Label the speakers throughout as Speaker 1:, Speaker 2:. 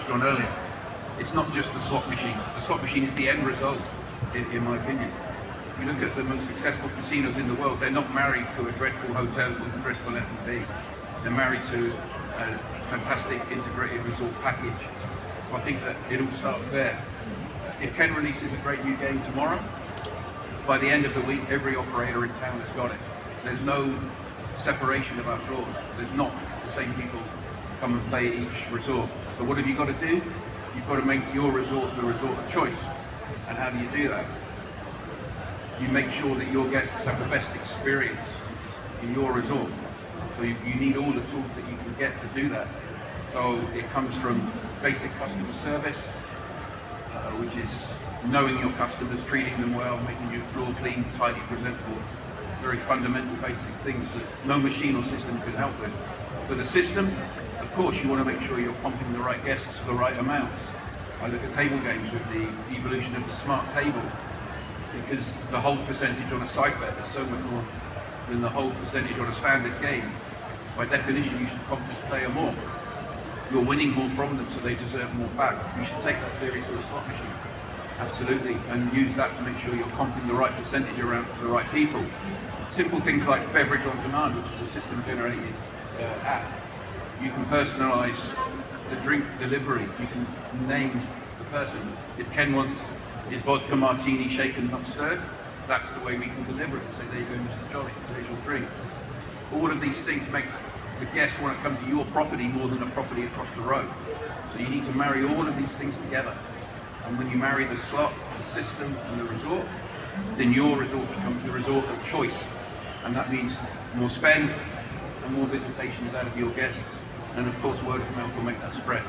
Speaker 1: touched on earlier. It's not just the slot machine. The slot machine is the end result, in my opinion. If you look at the most successful casinos in the world, they're not married to a dreadful hotel with a dreadful F&B. They're married to a fantastic integrated resort package. So I think that it all starts there. If Ken releases a great new game tomorrow, by the end of the week, every operator in town has got it. There's no separation of our floors. There's not the same people come and play at each resort. So what have you got to do? You've got to make your resort the resort of choice. And how do you do that? You make sure that your guests have the best experience in your resort. So you need all the tools that you can get to do that. So it comes from basic customer service, which is knowing your customers, treating them well, making your floor clean, tidy, presentable. Very fundamental basic things that no machine or system can help with. For the system, of course, you want to make sure you're pumping the right guests for the right amounts. I look at table games with the evolution of the smart table, because the hold percentage on a side bet is so much more than the hold percentage on a standard game. By definition, you should comp this player more. You're winning more from them, so they deserve more back. You should take that theory to a slot machine. Absolutely, and use that to make sure you're comping the right percentage around to the right people. Simple things like beverage on demand, which is a system-generated app. You can personalise the drink delivery. You can name the person. If Ken wants his vodka martini shaken, not stirred, that's the way we can deliver it. Say, there you go, Mr. Jolly, there's your drink. All of these things make the guest want to come to your property more than a property across the road. So you need to marry all of these things together. And when you marry the slot, the system, and the resort, then your resort becomes the resort of choice. And that means more spend and more visitations out of your guests. And of course, word of mouth will make that spread.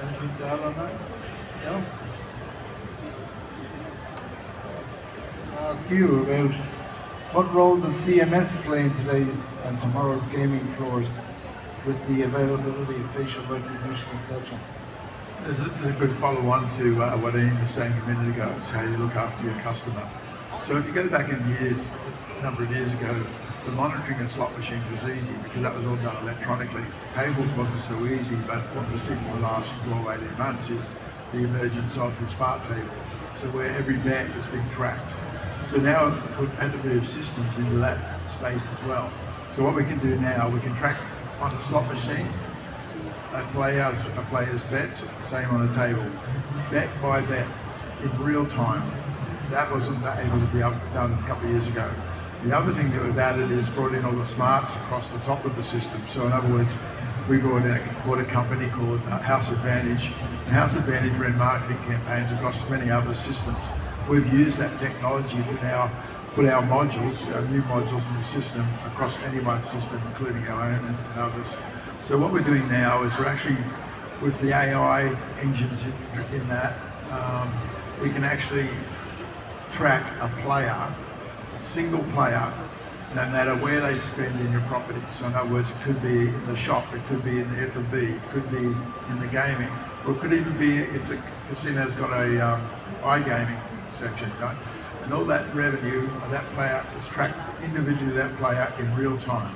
Speaker 2: Anything to add on that? No? I'll ask you about what role does CMS play in today's and tomorrow's gaming floors with the availability of facial recognition, etc.?
Speaker 3: There's a good follow-on to what Ian was saying a minute ago. It's how you look after your customer. So if you go back in years, a number of years ago, the monitoring of slot machines was easy because that was all done electronically. Tables wasn't so easy, but what we've seen in the last 12, 18 months is the emergence of the smart table, so where every bet is being tracked. So now we've had to move systems into that space as well. So what we can do now, we can track on the slot machine a player's bets, same on a table, bet by bet in real time. That wasn't able to be done a couple of years ago. The other thing that we've added is brought in all the smarts across the top of the system. So in other words, we bought a company called House Advantage. And House Advantage ran marketing campaigns across many other systems. We've used that technology to now put our modules, our new modules in the system across anyone's system, including our own and others. So what we're doing now is we're actually, with the AI engines in that, we can actually track a player, a single player, no matter where they spend in your property. So in other words, it could be in the shop, it could be in the F&B, it could be in the gaming, or it could even be if the casino's got a iGaming section, right? And all that revenue of that player is tracked individually, that player in real time.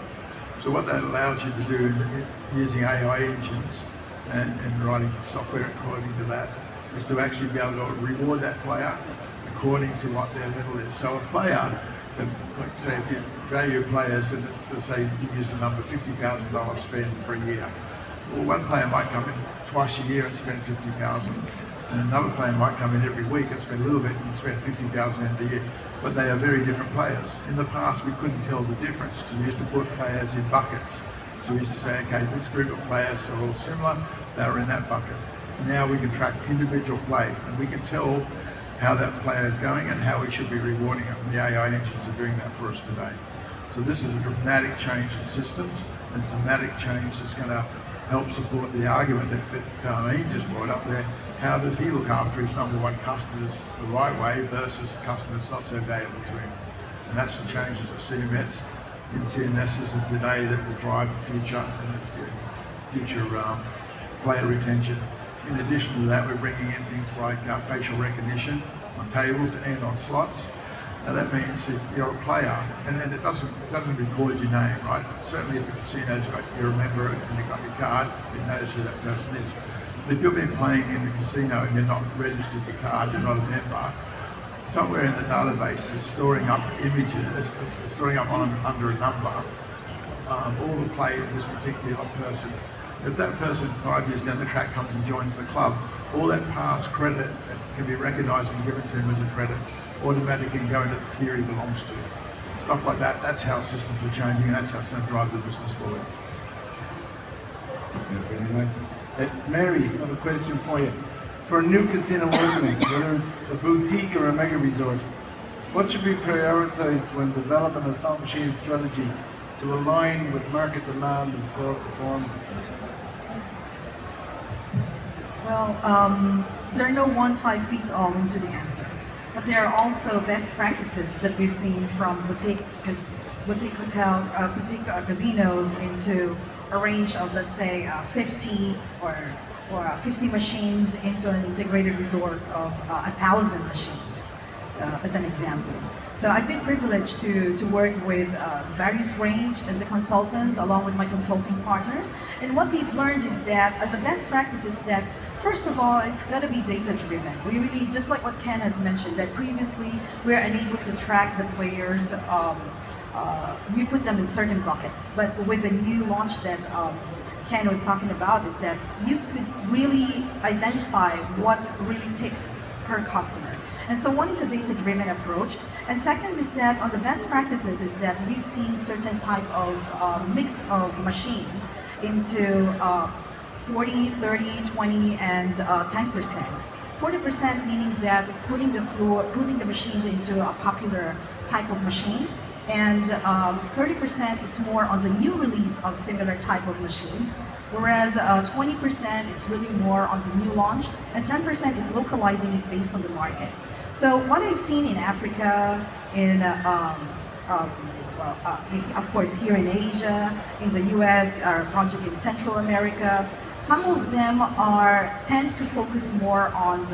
Speaker 3: So what that allows you to do using AI engines and writing software according to that is to actually be able to reward that player according to what their level is. So a player, like say if you value players and let's say you use the number $50,000 spend per year. Well, one player might come in twice a year and spend $50,000, and another player might come in every week and spend a little bit and spend $50,000 a year. But they are very different players. In the past, we couldn't tell the difference. So we used to put players in buckets. So we used to say, okay, this group of players are all similar, they're in that bucket. Now we can track individual play, and we can tell how that player is going and how we should be rewarding them. The AI engines are doing that for us today. So this is a dramatic change in systems, and it's a dramatic change that's going to help support the argument that Ian just brought up there. How does he look after his number one customers the right way versus a customer that's not so valuable to him? And that's the changes of CMS in CMSs of today that will drive the future and future player retention. In addition to that, we're bringing in things like facial recognition on tables and on slots. Now that means if you're a player, and it doesn't record your name, right? Certainly if the casino's got, you're a member and you've got your card, it knows who that person is. But if you've been playing in the casino and you're not registered your card, you're not a member, somewhere in the database is storing up images, storing up under a number, all the play of this particular person. If that person 5 years down the track comes and joins the club, all that past credit can be recognised and given to him as a credit, automatically go into the tier he belongs to. Stuff like that, that's how systems are changing, and that's how it's going to drive the business forward.
Speaker 2: Very nice. Mary, I have a question for you. For a new casino opening, whether it's a boutique or a mega resort, what should be prioritised when developing a slot machine strategy to align with market demand and floor performance?
Speaker 4: Well, there are no one-size-fits-all into the answer, but there are also best practices that we've seen from boutique casinos into a range of, let's say, 50 or 50 machines into an integrated resort of 1,000 machines, as an example. So I've been privileged to work with various range as a consultant along with my consulting partners. And what we've learned is that as a best practice is that, first of all, it's got to be data driven. We really, just like what Ken has mentioned, that previously we were unable to track the players. We put them in certain buckets, but with the new launch that Ken was talking about is that you could really identify what really ticks per customer. And so one is a data-driven approach, and second is that on the best practices is that we've seen certain type of mix of machines into 40, 30, 20, and 10%. 40% meaning that putting the machines into a popular type of machines, and 30% it's more on the new release of similar type of machines, whereas 20% it's really more on the new launch, and 10% is localizing it based on the market. So what I've seen in Africa, of course here in Asia, in the US, our project in Central America, some of them tend to focus more on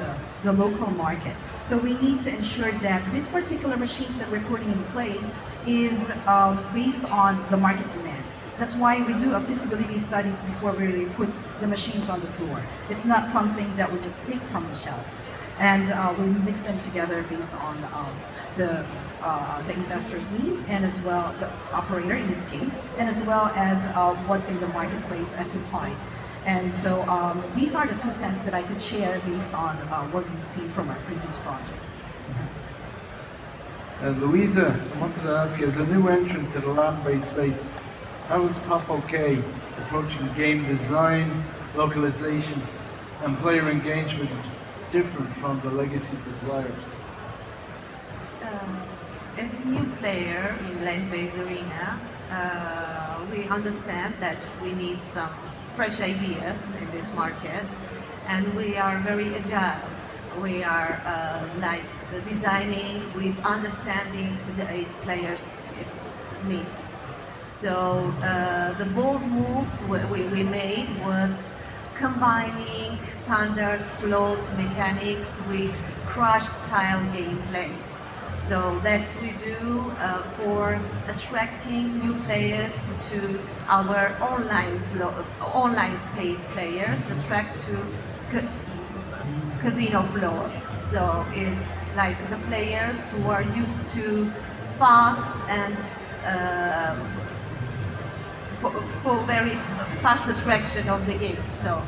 Speaker 4: the local market. So we need to ensure that this particular machines that we're putting in place is based on the market demand. That's why we do a feasibility studies before we really put the machines on the floor. It's not something that we just pick from the shelf. And we mix them together based on the investor's needs, and as well the operator in this case, and as well as what's in the marketplace as supplied. And so these are the 2 cents that I could share based on what we've seen from our previous projects.
Speaker 2: Louisa, I wanted to ask you, as a new entrant to the land-based space, how is Pop OK approaching game design, localization, and player engagement different from the legacy suppliers?
Speaker 5: As a new player in land-based arena, we understand that we need some fresh ideas in this market, and we are very agile. We are designing with understanding today's players' needs. So the bold move we made was combining standard slot mechanics with crash-style gameplay. So that's what we do for attracting new players to our online space players, attract to casino floor. So it's like the players who are used to fast and for very fast attraction of the game. So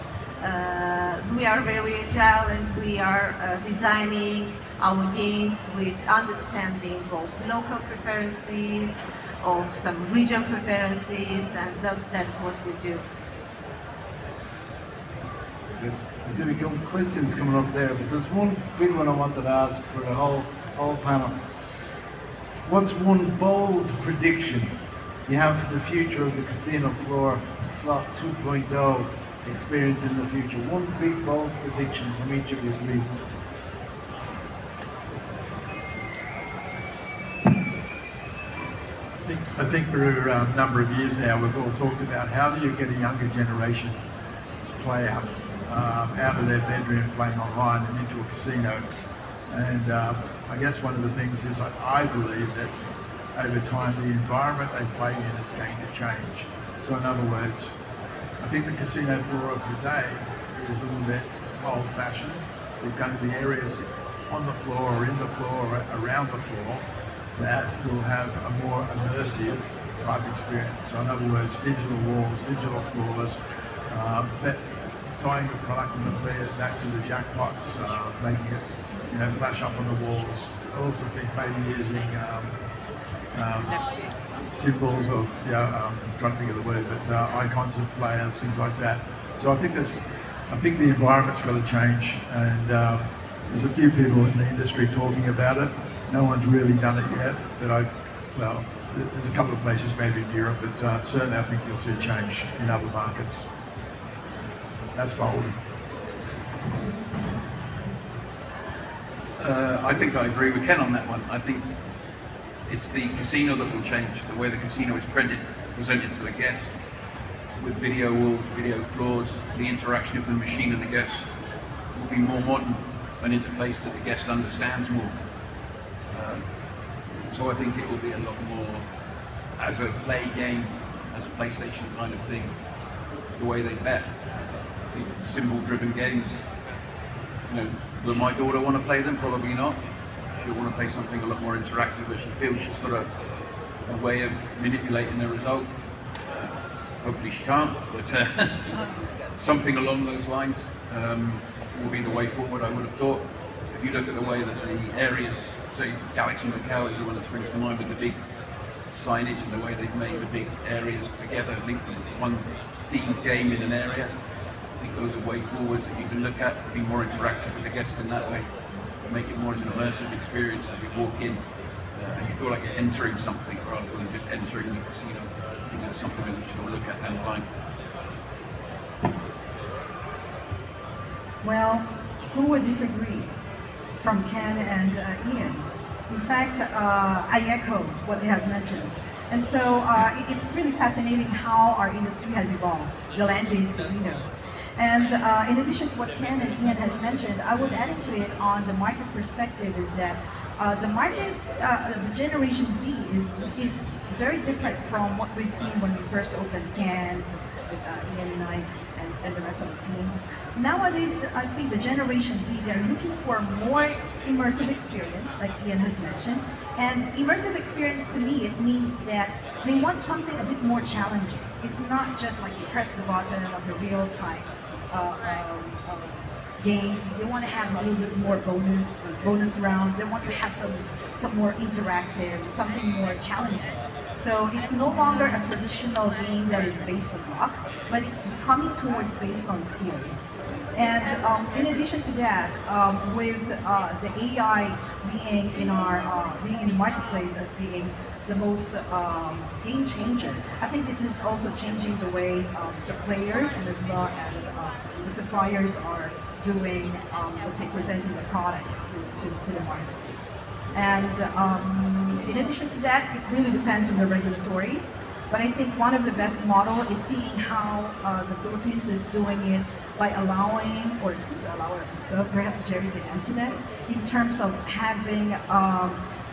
Speaker 5: we are very agile, and we are designing our games with understanding both local preferences, of some region preferences, and that's what we do.
Speaker 2: There's going to be questions coming up there, but there's one big one I wanted to ask for the whole panel. What's one bold prediction you have for the future of the casino floor slot 2.0 experience in the future? One big bold prediction from each of you, please.
Speaker 3: I think for a number of years now we've all talked about how do you get a younger generation player out of their bedroom playing online and into a casino. And I guess one of the things is I believe that over time the environment they play in is going to change. So in other words, I think the casino floor of today is a little bit old-fashioned. There's going to be areas on the floor or in the floor or around the floor that will have a more immersive type experience. So in other words, digital walls, digital floors, that tying the product and the player back to the jackpots, making it flash up on the walls. I also think maybe using symbols of, I'm trying to think of the word, but icons of players, things like that. So I think the environment's got to change, and there's a few people in the industry talking about it. No one's really done it yet, but there's a couple of places maybe in Europe, but certainly I think you'll see a change in other markets. That's bold.
Speaker 1: I think I agree with Ken on that one. I think it's the casino that will change, the way the casino is presented to the guest, with video walls, video floors, the interaction of the machine and the guest will be more modern, an interface that the guest understands more. So I think it will be a lot more as a play game, as a PlayStation kind of thing, the way they bet. The symbol-driven games, will my daughter want to play them? Probably not. She'll want to play something a lot more interactive where she feels she's got a way of manipulating the result. Hopefully she can't, but something along those lines will be the way forward, I would have thought. If you look at the way that the areas, say Galaxy Macau is the one that springs to mind with the big signage and the way they've made the big areas together, linked in one themed game in an area. I think those are way forwards that you can look at, be more interactive with the guest in that way, make it more as an immersive experience as you walk in, and you feel like you're entering something rather than just entering the casino. I think that's something that we should all look at down the line.
Speaker 4: Well, who would disagree? From Ken and Ian. In fact, I echo what they have mentioned. And so it's really fascinating how our industry has evolved, the land-based casino. And in addition to what Ken and Ian has mentioned, I would add into it on the market perspective is that the market, the Generation Z is very different from what we've seen when we first opened Sands with Ian and I and the rest of the team. Nowadays, I think the Generation Z, they're looking for more immersive experience, like Ian has mentioned. And immersive experience to me, it means that they want something a bit more challenging. It's not just like you press the button of the real-time games. They want to have a little bit more bonus round. They want to have some more interactive, something more challenging. So it's no longer a traditional game that is based on luck, but it's coming towards based on skill. And in addition to that, with the AI being in the marketplace as being the most game changer, I think this is also changing the way the players and as well as the suppliers are doing, let's say, presenting the product to the marketplace. And in addition to that, it really depends on the regulatory. But I think one of the best models is seeing how the Philippines is doing it by allowing, or seems to allow it himself, perhaps Jerry can answer that, in terms of having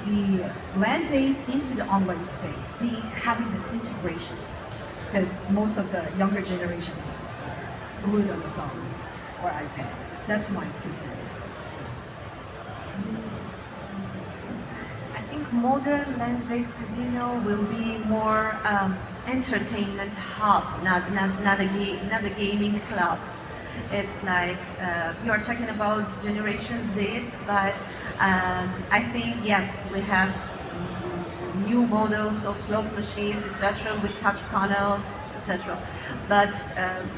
Speaker 4: the land-based into the online space, having this integration. Because most of the younger generation glued on the phone or iPad. That's my 2 cents.
Speaker 5: I think modern land-based casino will be more entertainment hub, not a gaming club. It's like you are talking about Generation Z, but I think yes, we have new models of slot machines, etc., with touch panels, etc. But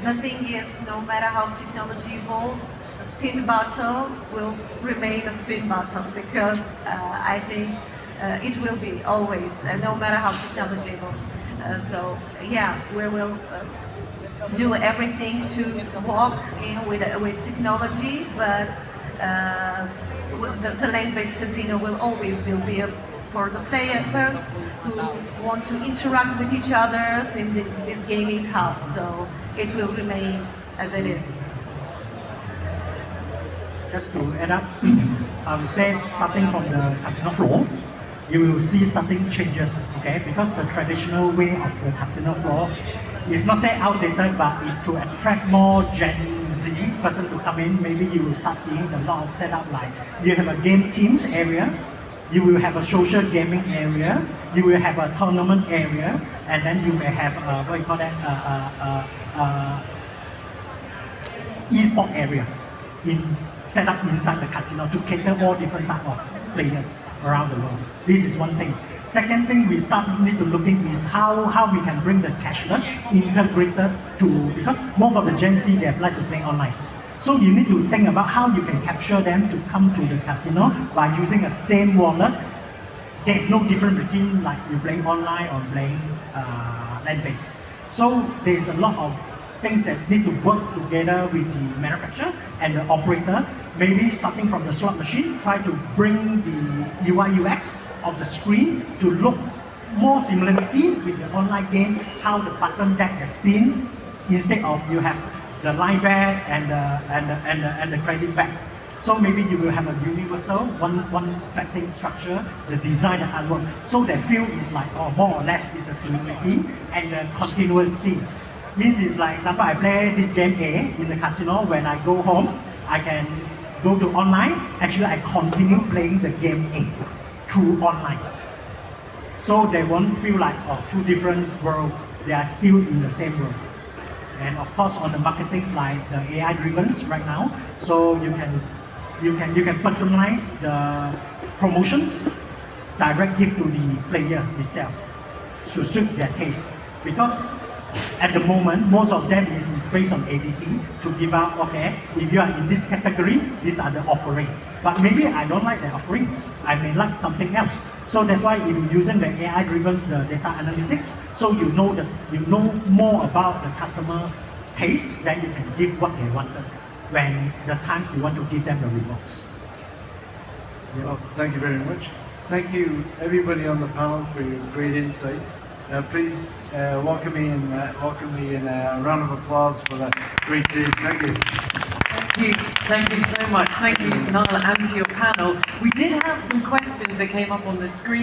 Speaker 5: the thing is, no matter how technology evolves, a spin bottle will remain a spin bottle because I think it will be always, no matter how technology evolves. So yeah, we will do everything to walk in with technology, but the land-based casino will always be for the players who want to interact with each other in this gaming house. So it will remain as it is.
Speaker 6: just to add up, I would say starting from the casino floor, you will see starting changes, okay? Because the traditional way of the casino floor is not say outdated, but if to attract more Gen Z person to come in, maybe you will start seeing a lot of setup like you have a game teams area, you will have a social gaming area, you will have a tournament area, and then you may have what you call that, e-sport area set up inside the casino to cater all different type of players around the world. This is one thing. Second thing we need to looking is how we can bring the cashless integrated to, because most of the Gen Z they like to play online. So you need to think about how you can capture them to come to the casino by using a same wallet. There's no difference between like you playing online or playing land-based. So there's a lot of things that need to work together with the manufacturer and the operator. Maybe starting from the slot machine, try to bring the UI UX of the screen to look more similarity with the online games, how the button deck is spin, instead of you have the line back and the credit back. So maybe you will have a universal one backing structure, the design, the artwork. So the feel is like, or more or less is the similarity and the continuity. Means it's like, example, I play this game A in the casino. When I go home, I can go to online. Actually, I continue playing the game A through online. So they won't feel like two different worlds. They are still in the same world. And of course, on the marketing like the AI driven right now, so you can personalize the promotions, direct give to the player itself to suit their taste. Because at the moment, most of them is based on ABT to give out, okay, if you are in this category, these are the offerings. But maybe I don't like the offerings. I may like something else. So that's why if you're using the AI-driven the data analytics, so you know more about the customer taste, then you can give what they wanted when the times you want to give them the rewards.
Speaker 2: Well, thank you very much. Thank you everybody on the panel for your great insights. Please welcome me in a round of applause for that great team. Thank you.
Speaker 7: Thank you so much. Thank you, Niall, and to your panel. We did have some questions that came up on the screen.